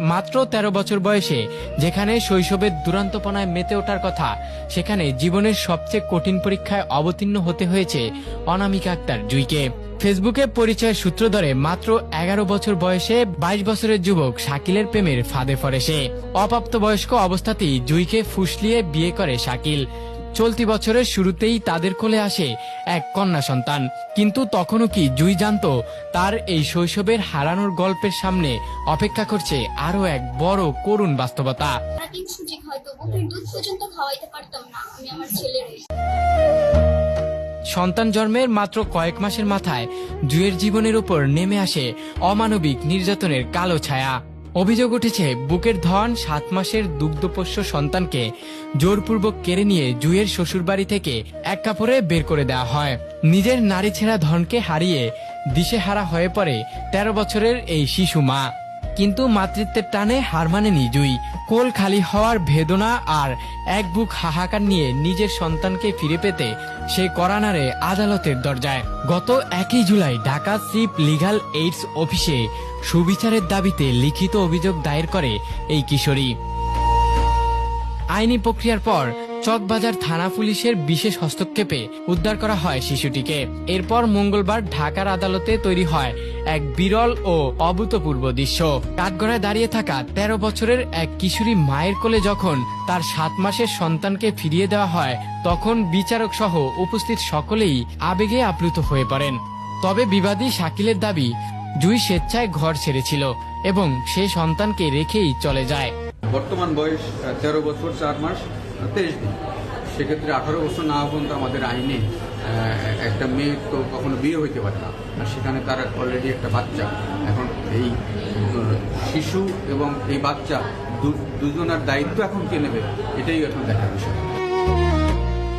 মাত্র 13 বছর বয়সে যেখানে শৈশবের দুরন্তপনায় মেতে ওঠার কথা, সেখানে জীবনের সবচেয়ে কঠিন পরীক্ষায় অবতীর্ণ হতে হয়েছে অনামিকা আক্তার জুঁইকে। ফেসবুকে পরিচয় সূত্র ধরে মাত্র 11 বছর বয়সে 22 বছরের যুবক শাকিলের প্রেমের ফাঁদে পড়ে সে। অপ্রাপ্তবয়স্ক অবস্থাতেই জুঁইকে ফুসলিয়ে বিয়ে করে শাকিল। চলতি বছরের শুরুতেই তাদের কোলে আসে এক কন্যা সন্তান। কিন্তু তখনও কি জুঁই জানতো তার এই শৈশবের হারানোর গল্পের সামনে অপেক্ষা করছে আরো এক বড় করুণ বাস্তবতা। সন্তান জন্মের মাত্র কয়েক মাসের মাথায় জুঁইয়ের জীবনের উপর নেমে আসে অমানবিক নির্যাতনের কালো ছায়া। অভিযোগ উঠেছে বুকের ধন 7 মাসের দুগ্ধপোষ্য সন্তানকে জোরপূর্বক কেড়ে নিয়ে জুঁইয়ের শ্বশুরবাড়ি থেকে এক কাপড়ে বের করে দেওয়া হয়। নিজের নারী ছেঁড়া ধনকে হারিয়ে দিশেহারা হয়ে পড়ে 13 বছরের এই শিশু মা। কিন্তু মাতৃত্বের টানে হার মানেনি জুঁই। কোল খালি হওয়ার বেদনা আর এক বুক হাহাকার নিয়ে নিজের সন্তানকে ফিরে পেতে সে কড়া নাড়ে আদালতের দরজায়। গত 1 July Dhaka chief legal AIDS অফিসে সুবিচারের দাবিতে লিখিত অভিযোগ দায়ের করে এই কিশোরী। আইনি প্রক্রিয়ার পর চকবাজার থানা পুলিশের বিশেষ হস্তক্ষেপে উদ্ধার করা হয় শিশুটিকে। এরপর মঙ্গলবার ঢাকার আদালতে তৈরি হয় এক বিরল ও অভূতপূর্ব দৃশ্য। কাঠগড়ায় দাঁড়িয়ে থাকা 13 বছরের এক কিশোরী মায়ের কোলে যখন তার 7 মাসের সন্তানকে ফিরিয়ে দেওয়া হয়, তখন বিচারক সহ উপস্থিত সকলেই আবেগে আপ্লুত হয়ে পড়েন। তবে বিবাদী শাকিলের দাবি, জুঁই স্বেচ্ছায় ঘর ছেড়েছিল এবং সে সন্তানকে রেখেই চলে যায়। বর্তমান বয়স 13 বছর 4 মাস 23 দিন। সেক্ষেত্রে 18 বছর না পর্যন্ত আমাদের আইনে একটা মেয়ে তো কখনো বিয়ে হইতে পারে না, আর সেখানে তার অলরেডি একটা বাচ্চা। এখন এই শিশু এবং এই বাচ্চা দুজনের দায়িত্ব এখন কে নেবে, এটাই এখন দেখার বিষয়।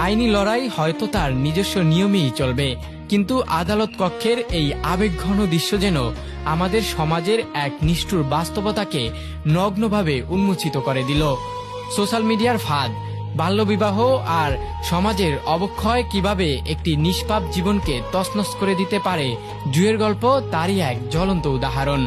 আইনি লড়াই হয়তো তার নিজস্ব নিয়মেই চলবে, কিন্তু আদালত কক্ষের এই আবেগঘন দৃশ্য যেন আমাদের সমাজের এক নিষ্ঠুর বাস্তবতাকে নগ্নভাবে উন্মোচিত করে দিল। সোশ্যাল মিডিয়ার ফাঁদ, বাল্যবিবাহ আর সমাজের অবক্ষয় কিভাবে একটি নিষ্পাপ জীবনকে তছনছ করে দিতে পারে, জুঁইয়ের গল্প তারই এক জ্বলন্ত উদাহরণ।